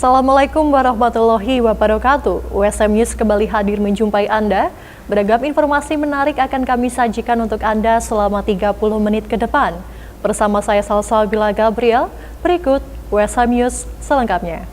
Assalamualaikum warahmatullahi wabarakatuh. USM News kembali hadir menjumpai Anda. Beragam informasi menarik akan kami sajikan untuk Anda selama 30 menit ke depan. Bersama saya Salsabila Gabriel, berikut USM News selengkapnya.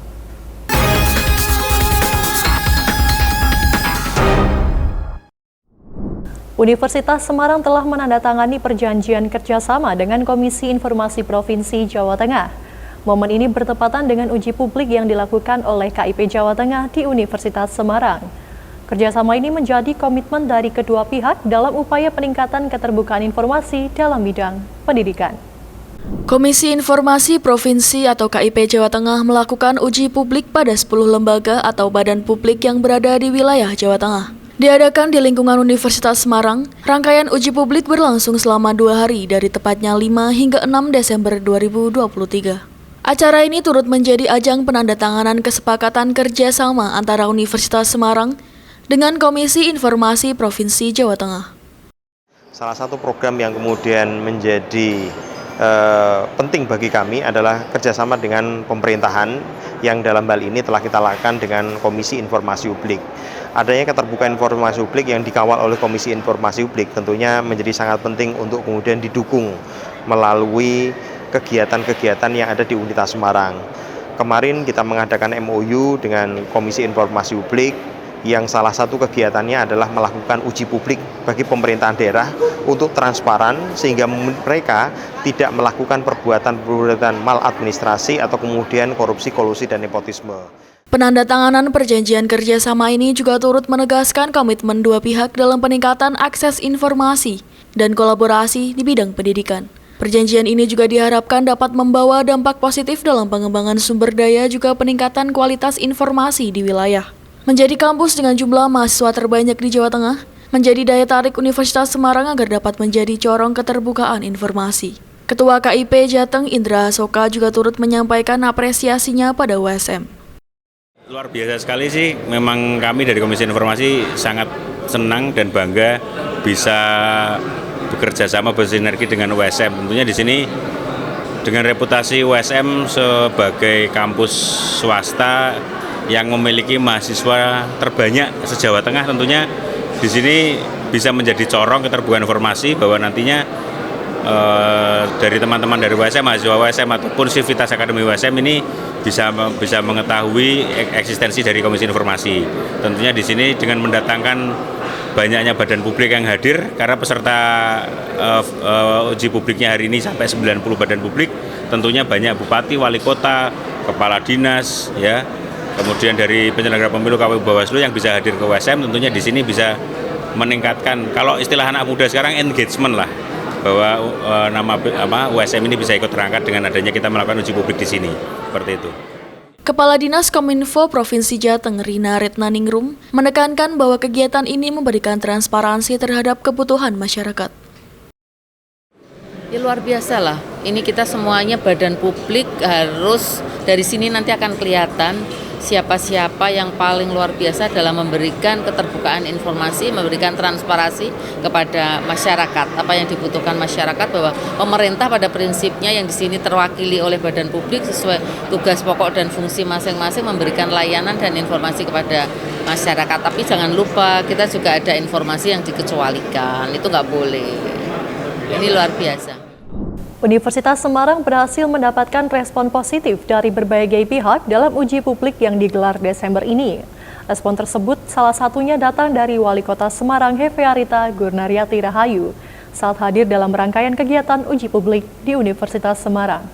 Universitas Semarang telah menandatangani perjanjian kerjasama dengan Komisi Informasi Provinsi Jawa Tengah. Momen ini bertepatan dengan uji publik yang dilakukan oleh KIP Jawa Tengah di Universitas Semarang. Kerjasama ini menjadi komitmen dari kedua pihak dalam upaya peningkatan keterbukaan informasi dalam bidang pendidikan. Komisi Informasi Provinsi atau KIP Jawa Tengah melakukan uji publik pada 10 lembaga atau badan publik yang berada di wilayah Jawa Tengah. Diadakan di lingkungan Universitas Semarang, rangkaian uji publik berlangsung selama 2 hari dari tepatnya 5 hingga 6 Desember 2023. Acara ini turut menjadi ajang penandatanganan kesepakatan kerjasama antara Universitas Semarang dengan Komisi Informasi Provinsi Jawa Tengah. Salah satu program yang kemudian menjadi penting bagi kami adalah kerjasama dengan pemerintahan yang dalam hal ini telah kita lakukan dengan Komisi Informasi Publik. Adanya keterbukaan informasi publik yang dikawal oleh Komisi Informasi Publik tentunya menjadi sangat penting untuk kemudian didukung melalui kegiatan-kegiatan yang ada di Universitas Semarang. Kemarin kita mengadakan MOU dengan Komisi Informasi Publik yang salah satu kegiatannya adalah melakukan uji publik bagi pemerintahan daerah untuk transparan sehingga mereka tidak melakukan perbuatan-perbuatan maladministrasi atau kemudian korupsi, kolusi, dan nepotisme. Penandatanganan perjanjian kerjasama ini juga turut menegaskan komitmen dua pihak dalam peningkatan akses informasi dan kolaborasi di bidang pendidikan. Perjanjian ini juga diharapkan dapat membawa dampak positif dalam pengembangan sumber daya juga peningkatan kualitas informasi di wilayah. Menjadi kampus dengan jumlah mahasiswa terbanyak di Jawa Tengah, menjadi daya tarik Universitas Semarang agar dapat menjadi corong keterbukaan informasi. Ketua KIP Jateng Indra Soka juga turut menyampaikan apresiasinya pada USM. Luar biasa sekali sih, memang kami dari Komisi Informasi sangat senang dan bangga bisa bekerja sama bersinergi dengan USM. Tentunya di sini dengan reputasi USM sebagai kampus swasta yang memiliki mahasiswa terbanyak se-Jawa Tengah, tentunya di sini bisa menjadi corong keterbukaan informasi bahwa nantinya dari teman-teman dari USM, mahasiswa USM ataupun Sivitas Akademi USM ini bisa mengetahui eksistensi dari Komisi Informasi. Tentunya di sini dengan mendatangkan banyaknya badan publik yang hadir, karena peserta uji publiknya hari ini sampai 90 badan publik, tentunya banyak bupati, wali kota, kepala dinas, ya, kemudian dari penyelenggara pemilu KPU Bawaslu yang bisa hadir ke USM. Tentunya di sini bisa meningkatkan, kalau istilah anak muda sekarang, engagement lah, bahwa USM ini bisa ikut terangkat dengan adanya kita melakukan uji publik di sini, seperti itu. Kepala Dinas Kominfo Provinsi Jateng Rina Retnaningrum menekankan bahwa kegiatan ini memberikan transparansi terhadap kebutuhan masyarakat. Ya, luar biasa lah, ini kita semuanya badan publik harus dari sini nanti akan kelihatan siapa-siapa yang paling luar biasa dalam memberikan keterbukaan informasi, memberikan transparansi kepada masyarakat. Apa yang dibutuhkan masyarakat, bahwa pemerintah pada prinsipnya yang di sini terwakili oleh badan publik sesuai tugas pokok dan fungsi masing-masing memberikan layanan dan informasi kepada masyarakat. Tapi jangan lupa kita juga ada informasi yang dikecualikan, itu nggak boleh. Ini luar biasa. Universitas Semarang berhasil mendapatkan respon positif dari berbagai pihak dalam uji publik yang digelar Desember ini. Respon tersebut salah satunya datang dari Wali Kota Semarang Hefearita Gurnariati Rahayu saat hadir dalam rangkaian kegiatan uji publik di Universitas Semarang.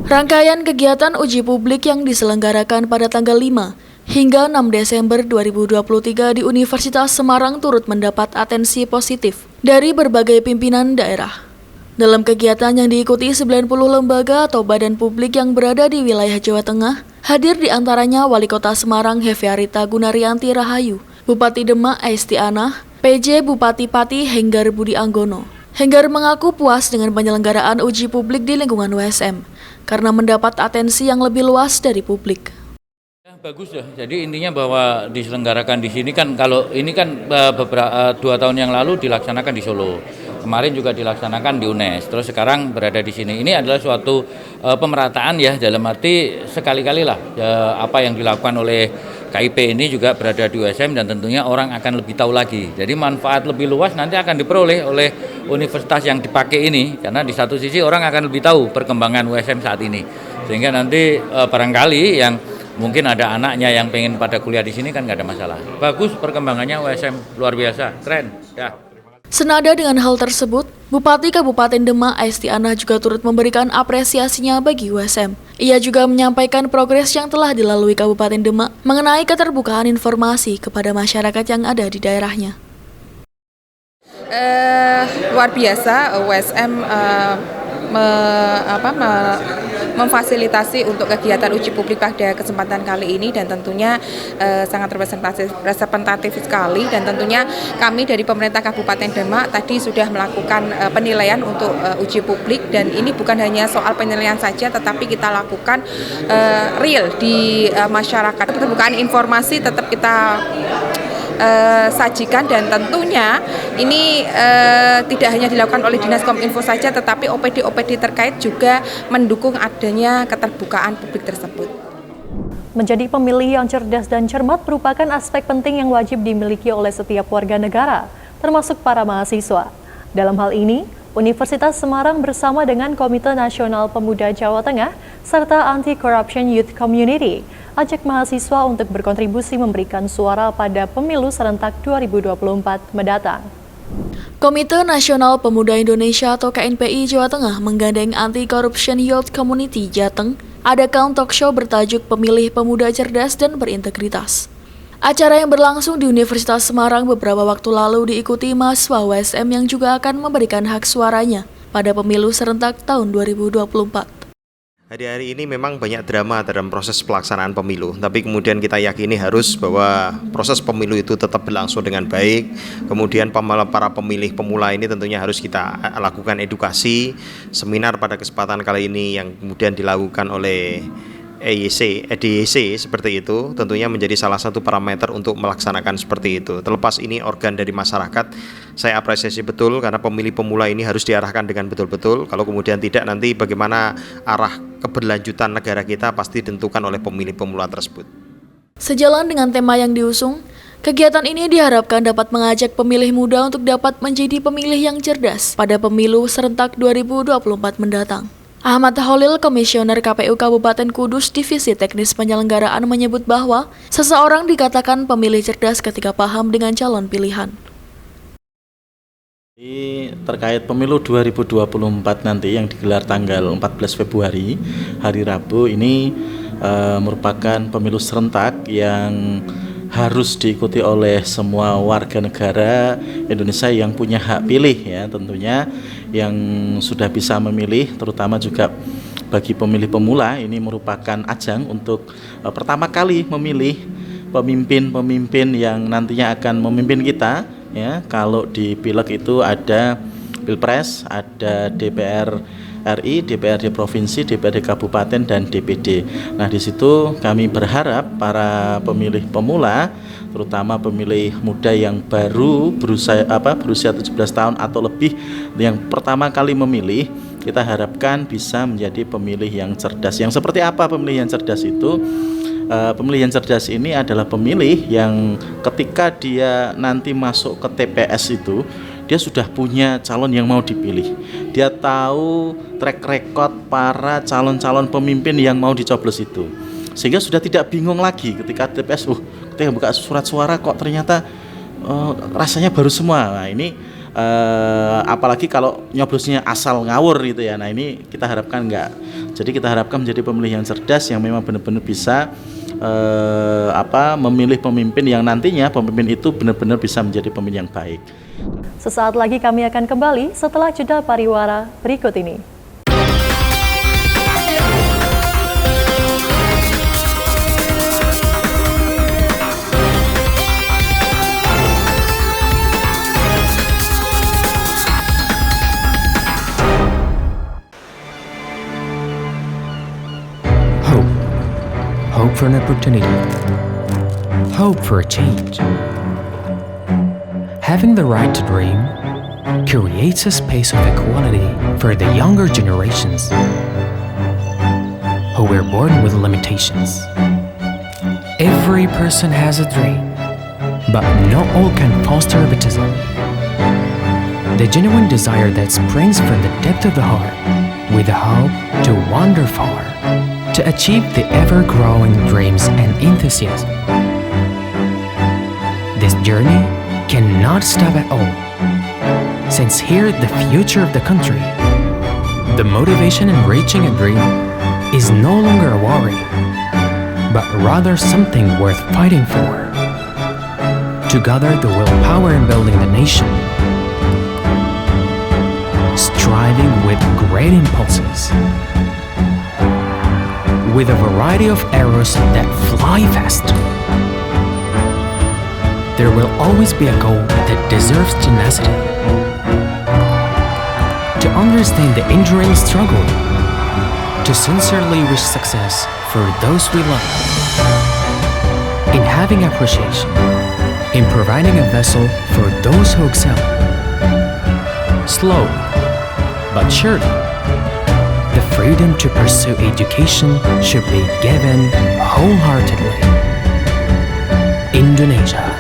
Rangkaian kegiatan uji publik yang diselenggarakan pada tanggal 5 hingga 6 Desember 2023 di Universitas Semarang turut mendapat atensi positif dari berbagai pimpinan daerah. Dalam kegiatan yang diikuti 90 lembaga atau badan publik yang berada di wilayah Jawa Tengah, hadir di antaranya Wali Kota Semarang Hefearita Gunaryanti Rahayu, Bupati Demak Esti Anah, PJ Bupati Pati Henggar Budi Anggono. Henggar mengaku puas dengan penyelenggaraan uji publik di lingkungan USM, karena mendapat atensi yang lebih luas dari publik. Bagus ya, jadi intinya bahwa diselenggarakan di sini kan, kalau ini kan beberapa 2 tahun yang lalu dilaksanakan di Solo. kemarin juga dilaksanakan di UNES, terus sekarang berada di sini. Ini adalah suatu pemerataan ya, dalam arti sekali-kali lah apa yang dilakukan oleh KIP ini juga berada di USM dan tentunya orang akan lebih tahu lagi. Jadi manfaat lebih luas nanti akan diperoleh oleh universitas yang dipakai ini, karena di satu sisi orang akan lebih tahu perkembangan USM saat ini. Sehingga nanti barangkali yang mungkin ada anaknya yang pengen pada kuliah di sini kan nggak ada masalah. Bagus perkembangannya USM, luar biasa, keren. Ya. Senada dengan hal tersebut, Bupati Kabupaten Demak Aistianah juga turut memberikan apresiasinya bagi USM. Ia juga menyampaikan progres yang telah dilalui Kabupaten Demak mengenai keterbukaan informasi kepada masyarakat yang ada di daerahnya. Luar biasa USM memfasilitasi untuk kegiatan uji publik pada kesempatan kali ini, dan tentunya sangat representatif sekali, dan tentunya kami dari pemerintah Kabupaten Demak tadi sudah melakukan penilaian untuk uji publik, dan ini bukan hanya soal penilaian saja tetapi kita lakukan real di masyarakat. Keterbukaan informasi tetap kita sajikan, dan tentunya ini tidak hanya dilakukan oleh Dinas Kominfo saja tetapi OPD-OPD terkait juga mendukung adanya keterbukaan publik tersebut. Menjadi pemilih yang cerdas dan cermat merupakan aspek penting yang wajib dimiliki oleh setiap warga negara, termasuk para mahasiswa. Dalam hal ini, Universitas Semarang bersama dengan Komite Nasional Pemuda Jawa Tengah serta Anti-Corruption Youth Community ajak mahasiswa untuk berkontribusi memberikan suara pada pemilu serentak 2024 mendatang. Komite Nasional Pemuda Indonesia atau KNPI Jawa Tengah menggandeng Anti-Corruption Youth Community Jateng adakan talk show bertajuk Pemilih Pemuda Cerdas dan Berintegritas. Acara yang berlangsung di Universitas Semarang beberapa waktu lalu diikuti mahasiswa USM yang juga akan memberikan hak suaranya pada pemilu serentak tahun 2024. Hari-hari ini memang banyak drama dalam proses pelaksanaan pemilu, tapi kemudian kita yakini harus bahwa proses pemilu itu tetap berlangsung dengan baik. Kemudian para pemilih pemula ini tentunya harus kita lakukan edukasi, seminar pada kesempatan kali ini yang kemudian dilakukan oleh EDYC seperti itu, tentunya menjadi salah satu parameter untuk melaksanakan seperti itu. Terlepas ini organ dari masyarakat, saya apresiasi betul karena pemilih pemula ini harus diarahkan dengan betul-betul. Kalau kemudian tidak, nanti bagaimana arah keberlanjutan negara kita pasti ditentukan oleh pemilih pemula tersebut. Sejalan dengan tema yang diusung, kegiatan ini diharapkan dapat mengajak pemilih muda untuk dapat menjadi pemilih yang cerdas pada pemilu serentak 2024 mendatang. Ahmad Holil, Komisioner KPU Kabupaten Kudus Divisi Teknis Penyelenggaraan menyebut bahwa seseorang dikatakan pemilih cerdas ketika paham dengan calon pilihan. Terkait pemilu 2024 nanti yang digelar tanggal 14 Februari, hari Rabu, ini merupakan pemilu serentak yang harus diikuti oleh semua warga negara Indonesia yang punya hak pilih ya, tentunya yang sudah bisa memilih, terutama juga bagi pemilih pemula ini merupakan ajang untuk pertama kali memilih pemimpin-pemimpin yang nantinya akan memimpin kita ya. Kalau di pileg itu ada Pilpres, ada DPR RI, DPRD Provinsi, DPRD Kabupaten, dan DPD. Nah, di situ kami berharap para pemilih pemula, terutama pemilih muda yang baru berusia 17 tahun atau lebih, yang pertama kali memilih, kita harapkan bisa menjadi pemilih yang cerdas. Yang seperti apa pemilih yang cerdas itu? Pemilih yang cerdas ini adalah pemilih yang ketika dia nanti masuk ke TPS itu, dia sudah punya calon yang mau dipilih. Dia tahu track record para calon-calon pemimpin yang mau dicoblos itu. Sehingga sudah tidak bingung lagi ketika TPS, ketika buka surat suara kok ternyata rasanya baru semua. Nah, ini apalagi kalau nyoblosnya asal ngawur gitu ya. Nah, ini kita harapkan enggak. Jadi kita harapkan menjadi pemilih yang cerdas yang memang benar-benar bisa memilih pemimpin yang nantinya pemimpin itu benar-benar bisa menjadi pemimpin yang baik. Sesaat lagi kami akan kembali setelah jeda pariwara berikut ini. Hope for an opportunity. Hope for a change. Having the right to dream, creates a space of equality for the younger generations who were born with limitations. Every person has a dream, but not all can foster baptism. The genuine desire that springs from the depth of the heart, with the hope to wander far, to achieve the ever-growing dreams and enthusiasm. This journey cannot stop at all, since here the future of the country, the motivation in reaching a dream is no longer a worry, but rather something worth fighting for. To gather the willpower in building the nation, striving with great impulses, with a variety of arrows that fly fast. There will always be a goal that deserves tenacity. To understand the enduring struggle, to sincerely wish success for those we love, in having appreciation, in providing a vessel for those who excel. Slowly, but surely, the freedom to pursue education should be given wholeheartedly. Indonesia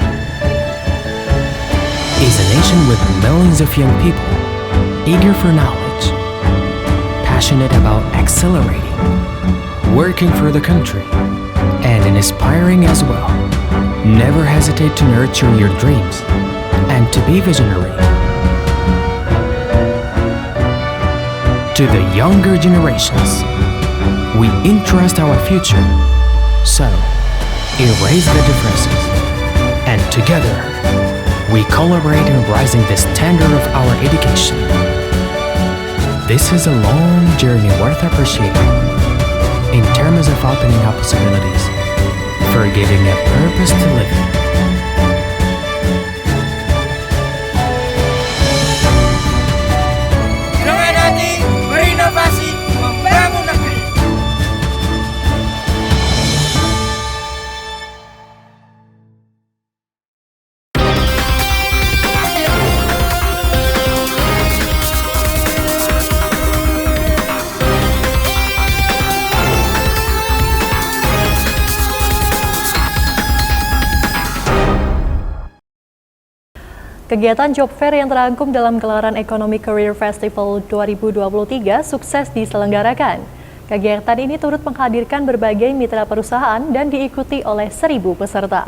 is a nation with millions of young people eager for knowledge, passionate about accelerating, working for the country, and inspiring as well. Never hesitate to nurture your dreams and to be visionary. To the younger generations, we entrust our future. So, erase the differences, and together, we collaborate in raising the standard of our education. This is a long journey worth appreciating in terms of opening up possibilities, for giving a purpose to live in. Dengan hati berinovasi membangun negeri. Kegiatan Job Fair yang terangkum dalam gelaran Ekonomi Career Festival 2023 sukses diselenggarakan. Kegiatan ini turut menghadirkan berbagai mitra perusahaan dan diikuti oleh 1.000 peserta.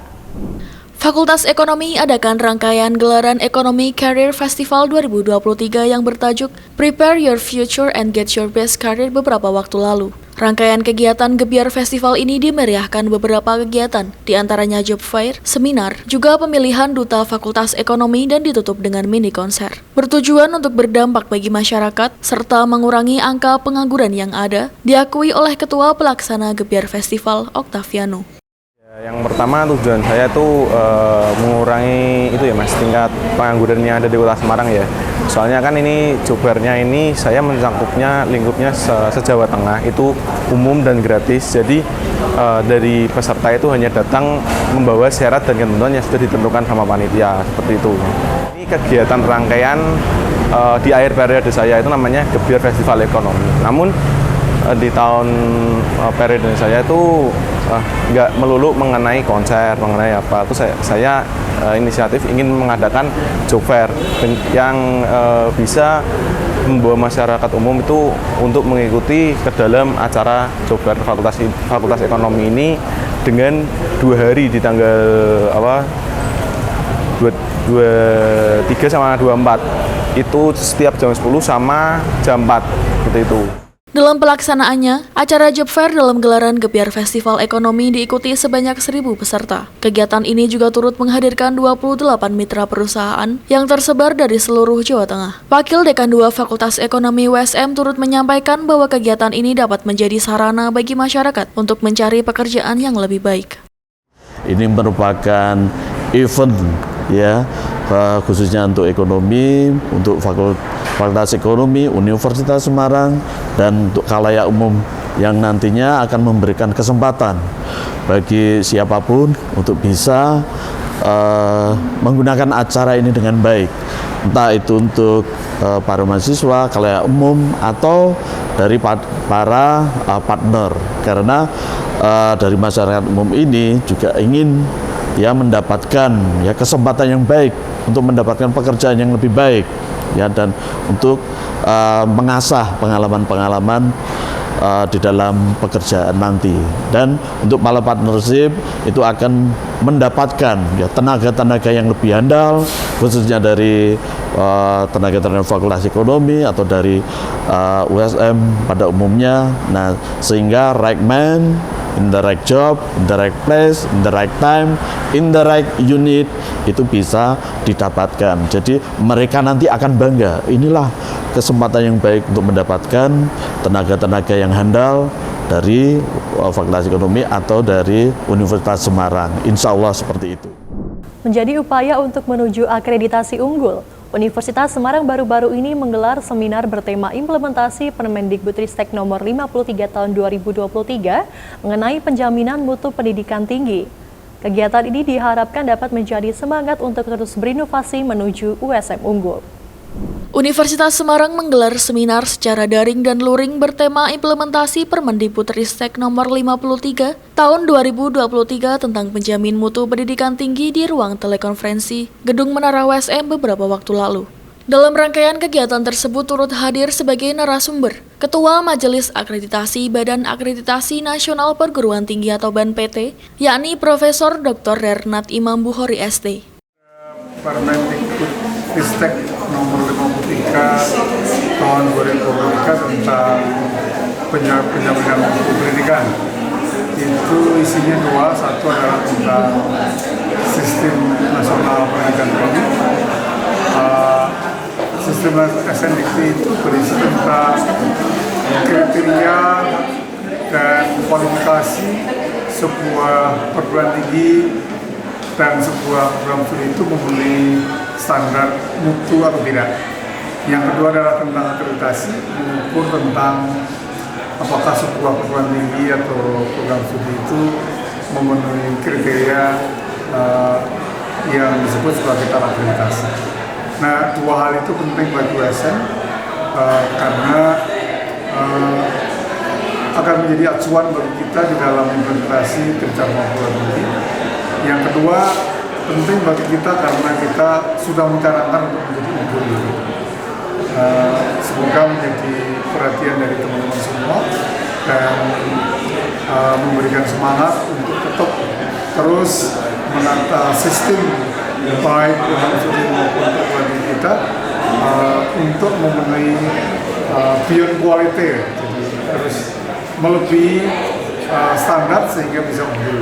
Fakultas Ekonomi adakan rangkaian gelaran Ekonomi Career Festival 2023 yang bertajuk Prepare Your Future and Get Your Best Career beberapa waktu lalu. Rangkaian kegiatan Gebiar Festival ini dimeriahkan beberapa kegiatan, diantaranya job fair, seminar, juga pemilihan duta Fakultas Ekonomi dan ditutup dengan mini konser. Bertujuan untuk berdampak bagi masyarakat, serta mengurangi angka pengangguran yang ada, diakui oleh Ketua Pelaksana Gebiar Festival, Octaviano. Yang pertama tujuan saya tuh mengurangi itu ya mas, tingkat pengangguran yang ada di Kota Semarang ya. Soalnya kan ini Jobbarnya ini saya mencangkupnya lingkupnya se-Jawa Tengah, itu umum dan gratis. Jadi dari peserta itu hanya datang membawa syarat dan ketentuan yang sudah ditentukan sama panitia, seperti itu. Ini kegiatan rangkaian di akhir periode saya itu namanya Gebiar Festival Ekonomi. Namun di tahun periode saya itu nggak melulu mengenai konser, mengenai apa. Itu saya inisiatif ingin mengadakan job fair yang bisa membawa masyarakat umum itu untuk mengikuti ke dalam acara job fair Fakultas Ekonomi ini dengan 2 hari di tanggal 23 sama 24. Itu setiap jam 10 sama jam 4 gitu itu. Dalam pelaksanaannya, acara job fair dalam gelaran Gebiar Festival Ekonomi diikuti sebanyak 1.000 peserta. Kegiatan ini juga turut menghadirkan 28 mitra perusahaan yang tersebar dari seluruh Jawa Tengah. Wakil Dekan 2 Fakultas Ekonomi USM turut menyampaikan bahwa kegiatan ini dapat menjadi sarana bagi masyarakat untuk mencari pekerjaan yang lebih baik. Ini merupakan event ya, khususnya untuk ekonomi, untuk Fakultas Ekonomi Universitas Semarang, dan untuk khalayak umum yang nantinya akan memberikan kesempatan bagi siapapun untuk bisa menggunakan acara ini dengan baik. entah itu untuk para mahasiswa, khalayak umum, atau dari para partner, karena dari masyarakat umum ini juga ingin ya mendapatkan ya kesempatan yang baik untuk mendapatkan pekerjaan yang lebih baik ya, dan untuk mengasah pengalaman-pengalaman di dalam pekerjaan nanti. Dan untuk malah partnership itu akan mendapatkan ya tenaga-tenaga yang lebih handal, khususnya dari tenaga-tenaga Fakultas Ekonomi atau dari USM pada umumnya. Nah, sehingga right man in the right job, in the right place, in the right time, in the right unit itu bisa didapatkan. Jadi mereka nanti akan bangga, inilah kesempatan yang baik untuk mendapatkan tenaga-tenaga yang handal dari Fakultas Ekonomi atau dari Universitas Semarang. Insya Allah seperti itu. Menjadi upaya untuk menuju akreditasi unggul, Universitas Semarang baru-baru ini menggelar seminar bertema implementasi Permendikbudristek nomor 53 tahun 2023 mengenai penjaminan mutu pendidikan tinggi. Kegiatan ini diharapkan dapat menjadi semangat untuk terus berinovasi menuju USM unggul. Universitas Semarang menggelar seminar secara daring dan luring bertema implementasi Permendikbudristek nomor 53 tahun 2023 tentang penjamin mutu pendidikan tinggi di ruang telekonferensi Gedung Menara USM beberapa waktu lalu. Dalam rangkaian kegiatan tersebut turut hadir sebagai narasumber Ketua Majelis Akreditasi Badan Akreditasi Nasional Perguruan Tinggi atau BANPT, yakni Profesor Dr. Rernat Imam Bukhori ST. Permendikbudristek nomor 53 tahun 2023 tentang penjaminan mutu pendidikan. Itu isinya dua, satu adalah tentang sistem nasional pendidikan tinggi. Sistem SNDT itu berisi tentang kriteria dan kualifikasi sebuah perguruan tinggi dan sebuah program studi itu memenuhi standar mutu atau tidak. Yang kedua adalah tentang akreditasi, mengukur tentang apakah sebuah perguruan tinggi atau program studi itu memenuhi kriteria yang disebut sebagai taraf akreditasi. Nah, dua hal itu penting bagi USM karena akan menjadi acuan bagi kita di dalam implementasi kerjasama perguruan tinggi. Yang kedua, penting bagi kita karena kita sudah mencanangkan untuk menjadi unggul. Semoga menjadi perhatian dari teman-teman semua dan memberikan semangat untuk tetap terus menata sistem baik studi maupun perguruan tinggi kita untuk memenuhi beyond quality, jadi harus melebihi standar sehingga bisa unggul.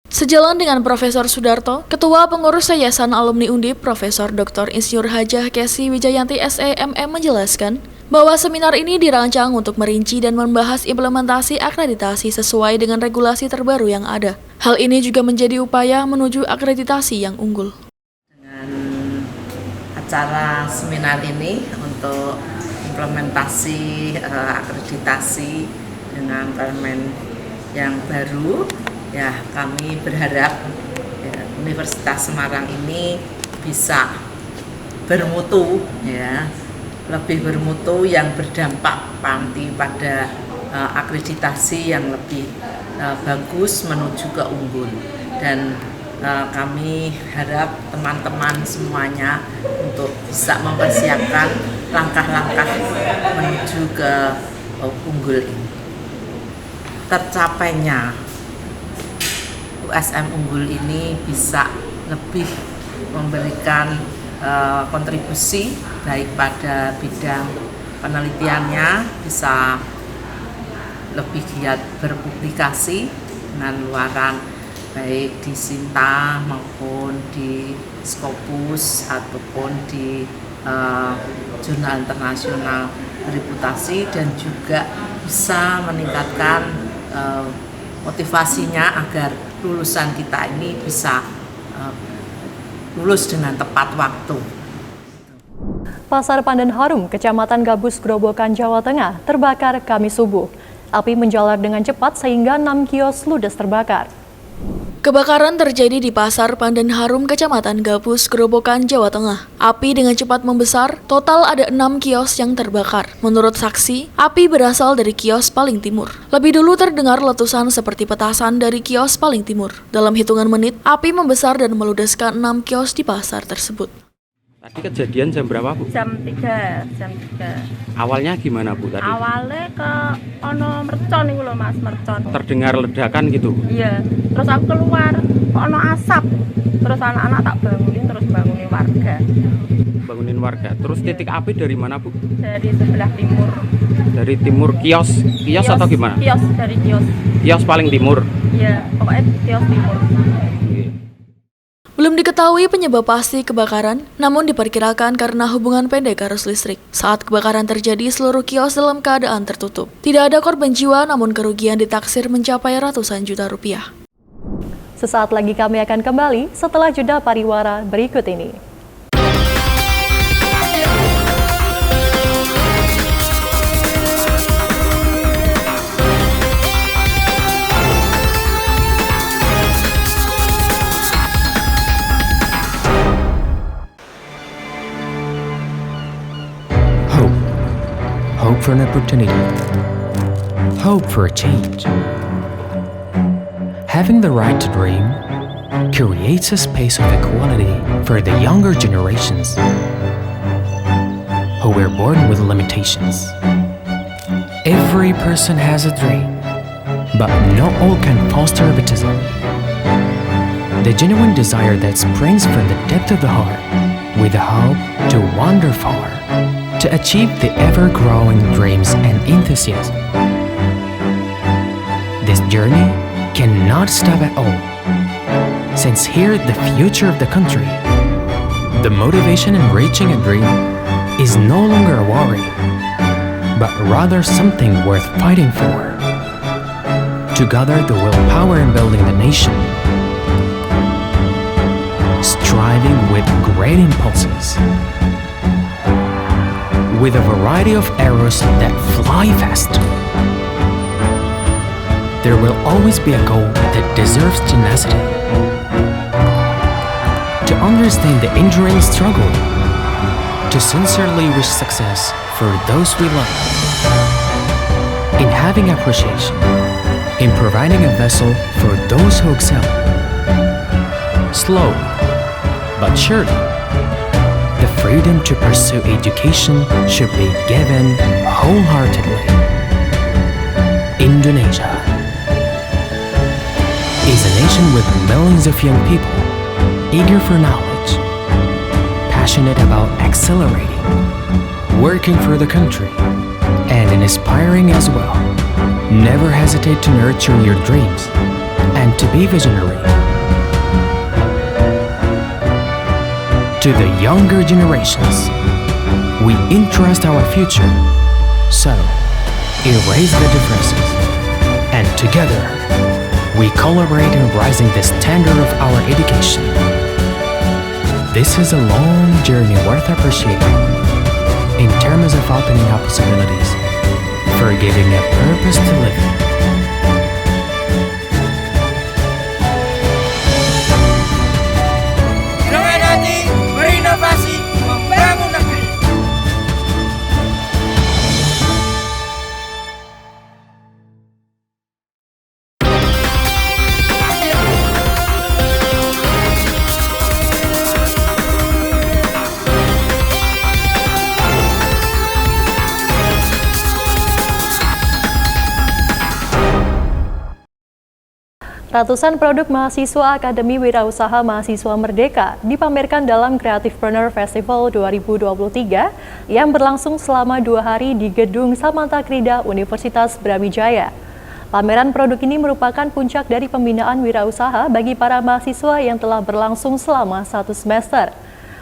Sejalan dengan Profesor Sudarto, Ketua Pengurus Yayasan Alumni Undip, Profesor Dr. Insinyur Hajah Kesi Wijayanti SEMM menjelaskan bahwa seminar ini dirancang untuk merinci dan membahas implementasi akreditasi sesuai dengan regulasi terbaru yang ada. Hal ini juga menjadi upaya menuju akreditasi yang unggul. Dengan acara seminar ini untuk implementasi akreditasi dengan permen yang baru, ya kami berharap ya, Universitas Semarang ini bisa bermutu, ya lebih bermutu yang berdampak nanti pada akreditasi yang lebih bagus menuju ke unggul. Dan kami harap teman-teman semuanya untuk bisa mempersiapkan langkah-langkah menuju ke unggul ini. Tercapainya USM unggul ini bisa lebih memberikan kontribusi baik pada bidang penelitiannya, bisa lebih giat berpublikasi dengan luaran baik di Sinta maupun di Scopus ataupun di jurnal internasional bereputasi, dan juga bisa meningkatkan motivasinya agar lulusan kita ini bisa lulus dengan tepat waktu. Pasar Pandan Harum, Kecamatan Gabus, Grobogan, Jawa Tengah, terbakar Kamis subuh. Api menjalar dengan cepat sehingga 6 kios ludes terbakar. Kebakaran terjadi di Pasar Pandan Harum, Kecamatan Gabus, Gerobokan, Jawa Tengah. Api dengan cepat membesar, total ada 6 kios yang terbakar. Menurut saksi, api berasal dari kios paling timur. Lebih dulu terdengar letusan seperti petasan dari kios paling timur. Dalam hitungan menit, api membesar dan meludeskan 6 kios di pasar tersebut. Tadi kejadian jam berapa, Bu? Jam 3. Awalnya gimana, Bu, tadi? Awalnya ke ono mercon itu loh, Mas, mercon. Terdengar ledakan gitu? Iya, terus aku keluar, kok ono asap. Terus anak-anak tak bangunin, terus bangunin warga. Bangunin warga. Terus titik api dari mana, Bu? Dari sebelah timur. Dari timur kios atau gimana? Dari kios. Kios paling timur? Iya, pokoknya kios timur. Belum diketahui penyebab pasti kebakaran, namun diperkirakan karena hubungan pendek arus listrik. Saat kebakaran terjadi, seluruh kios dalam keadaan tertutup. Tidak ada korban jiwa, namun kerugian ditaksir mencapai ratusan juta rupiah. Sesaat lagi kami akan kembali setelah jeda pariwara berikut ini. Hope for an opportunity. Hope for a change. Having the right to dream creates a space of equality for the younger generations who were born with limitations. Every person has a dream, but not all can foster baptism. The genuine desire that springs from the depth of the heart, with the hope to wander far, to achieve the ever-growing dreams and enthusiasm. This journey cannot stop at all, since here the future of the country, the motivation in reaching a dream is no longer a worry, but rather something worth fighting for. To gather the willpower in building the nation, striving with great impulses, with a variety of arrows that fly fast. There will always be a goal that deserves tenacity. To understand the enduring struggle, to sincerely wish success for those we love. In having appreciation, in providing a vessel for those who excel. Slowly, but surely, the freedom to pursue education should be given wholeheartedly. Indonesia is a nation with millions of young people eager for knowledge, passionate about accelerating, working for the country, and inspiring as well. Never hesitate to nurture your dreams and to be visionary. To the younger generations, we entrust our future, so erase the differences, and together we collaborate in raising the standard of our education. This is a long journey worth appreciating in terms of opening up possibilities, for giving a purpose to live in. Berinovasi membangun negeri. Ratusan produk mahasiswa Akademi Wirausaha Mahasiswa Merdeka dipamerkan dalam Creativepreneur Festival 2023 yang berlangsung selama 2 hari di Gedung Samanta Krida Universitas Brawijaya. Pameran produk ini merupakan puncak dari pembinaan wirausaha bagi para mahasiswa yang telah berlangsung selama 1 semester.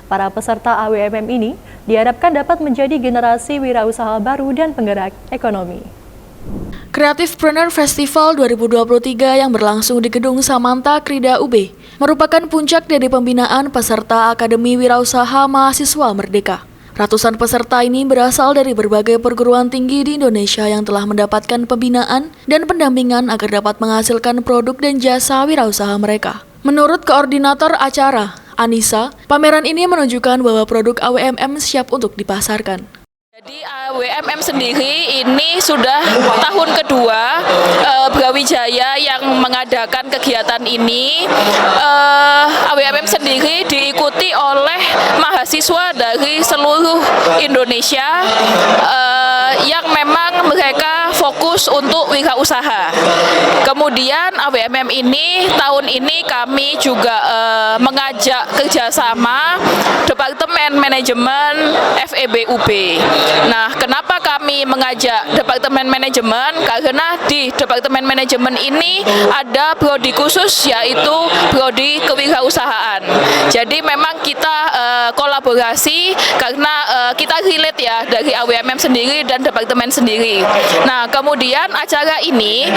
Para peserta AWMM ini diharapkan dapat menjadi generasi wirausaha baru dan penggerak ekonomi. Creativepreneur Festival 2023 yang berlangsung di Gedung Samanta Krida UB merupakan puncak dari pembinaan peserta Akademi Wirausaha Mahasiswa Merdeka. Ratusan peserta ini berasal dari berbagai perguruan tinggi di Indonesia yang telah mendapatkan pembinaan dan pendampingan agar dapat menghasilkan produk dan jasa wirausaha mereka. Menurut koordinator acara, Anissa, pameran ini menunjukkan bahwa produk AWMM siap untuk dipasarkan. Jadi AWMM sendiri ini sudah tahun kedua Brawijaya yang mengadakan kegiatan ini. AWMM sendiri diikuti oleh mahasiswa dari seluruh Indonesia yang memang mereka fokus untuk wirausaha. Kemudian AWMM ini tahun ini kami juga mengajak kerjasama Departemen Manajemen FEB-UB. Nah, kenapa kami mengajak Departemen Manajemen? Karena di Departemen Manajemen ini ada prodi khusus, yaitu prodi kewirausahaan. Jadi memang kita kolaborasi karena kita relate ya dari AWMM sendiri dan Departemen sendiri. Nah, kemudian acara ini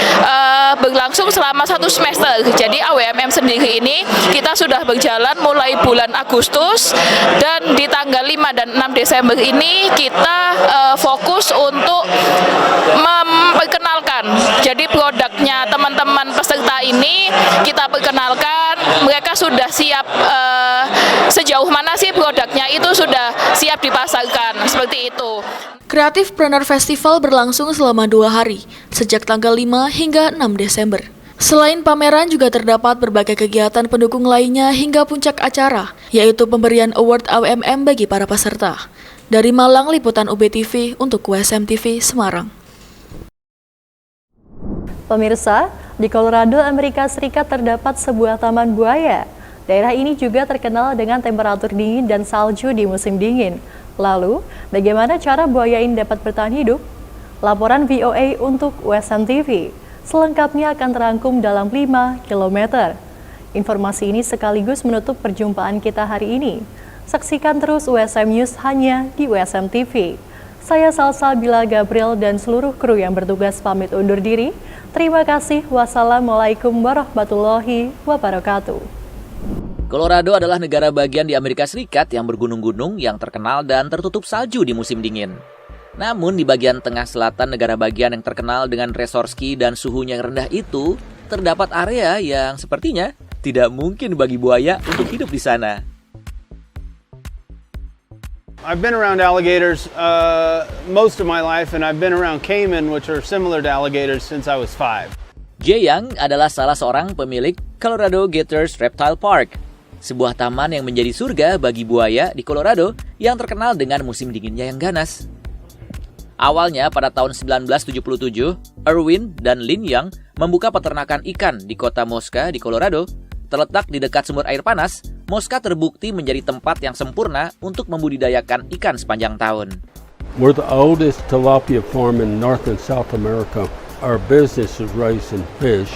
berlangsung selama 1 semester. Jadi AWMM sendiri ini kita sudah berjalan mulai bulan Agustus, dan di tanggal 5 dan 6 Desember ini kita fokus untuk memperkenalkan. Jadi produknya teman-teman peserta ini kita perkenalkan, mereka sudah siap sejauh mana sih produknya itu sudah siap dipasarkan, seperti itu. Creativepreneur Festival berlangsung selama 2 hari, sejak tanggal 5 hingga 6 Desember. Selain pameran juga terdapat berbagai kegiatan pendukung lainnya hingga puncak acara, yaitu pemberian award AWMM bagi para peserta. Dari Malang, Liputan UBTV untuk USM TV Semarang. Pemirsa, di Colorado, Amerika Serikat terdapat sebuah taman buaya. Daerah ini juga terkenal dengan temperatur dingin dan salju di musim dingin. Lalu, bagaimana cara buaya ini dapat bertahan hidup? Laporan VOA untuk USM TV. Selengkapnya akan terangkum dalam 5 km. Informasi ini sekaligus menutup perjumpaan kita hari ini. Saksikan terus USM News hanya di USM TV. Saya Salsabila Gabriel dan seluruh kru yang bertugas pamit undur diri. Terima kasih. Wassalamualaikum warahmatullahi wabarakatuh. Colorado adalah negara bagian di Amerika Serikat yang bergunung-gunung yang terkenal dan tertutup salju di musim dingin. Namun di bagian tengah selatan negara bagian yang terkenal dengan resort ski dan suhunya yang rendah itu, terdapat area yang sepertinya tidak mungkin bagi buaya untuk hidup di sana. I've been around alligators most of my life, and I've been around caiman, which are similar to alligators, since I was 5. Jay Young adalah salah seorang pemilik Colorado Gators Reptile Park, sebuah taman yang menjadi surga bagi buaya di Colorado yang terkenal dengan musim dinginnya yang ganas. Awalnya pada tahun 1977, Erwin dan Lin Young membuka peternakan ikan di kota Mosca di Colorado. Terletak di dekat sumber air panas, Mosca terbukti menjadi tempat yang sempurna untuk membudidayakan ikan sepanjang tahun. We're the oldest tilapia farm in North and South America. Our business is raising fish,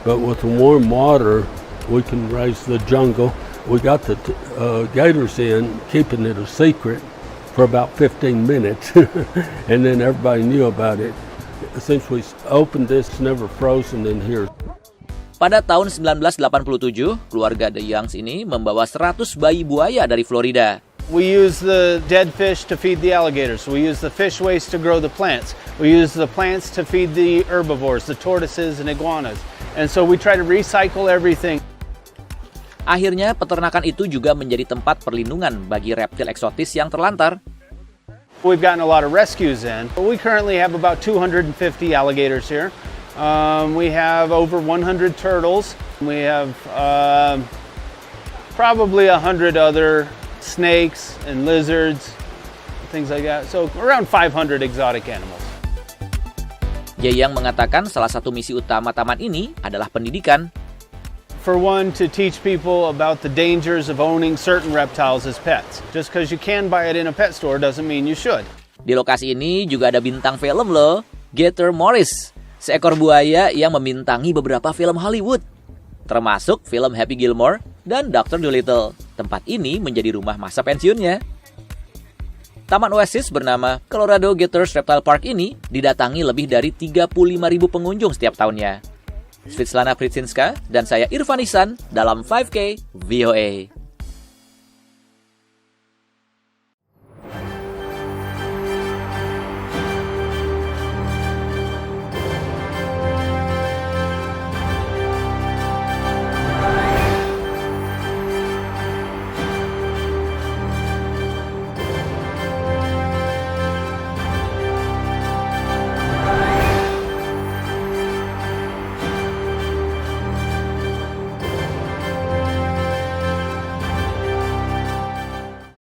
but with the warm water, we can raise the jungle. We got the gators in, keeping it a secret for about 15 minutes, and then everybody knew about it. Since we opened this, it's never frozen in here. Pada tahun 1987, keluarga The Youngs ini membawa 100 bayi buaya dari Florida. We use the dead fish to feed the alligators. We use the fish waste to grow the plants. We use the plants to feed the herbivores, the tortoises and iguanas. And so we try to recycle everything. Akhirnya, peternakan itu juga menjadi tempat perlindungan bagi reptil eksotis yang terlantar. We've gotten a lot of rescues in. We currently have about 250 alligators here. We have over 100 turtles. We have probably 100 other snakes and lizards, things like that. So around 500 exotic animals. Jay Young mengatakan salah satu misi utama taman ini adalah pendidikan. For one, to teach people about the dangers of owning certain reptiles as pets. Just because you can buy it in a pet store doesn't mean you should. Di lokasi ini juga ada bintang film loh, Gator Morris, seekor buaya yang membintangi beberapa film Hollywood, termasuk film Happy Gilmore dan Dr. Dolittle. Tempat ini menjadi rumah masa pensiunnya. Taman Oasis bernama Colorado Gators Reptile Park ini didatangi lebih dari 35.000 pengunjung setiap tahunnya. Svetlana Pritsinska dan saya Irfan Ihsan dalam 5K VOA.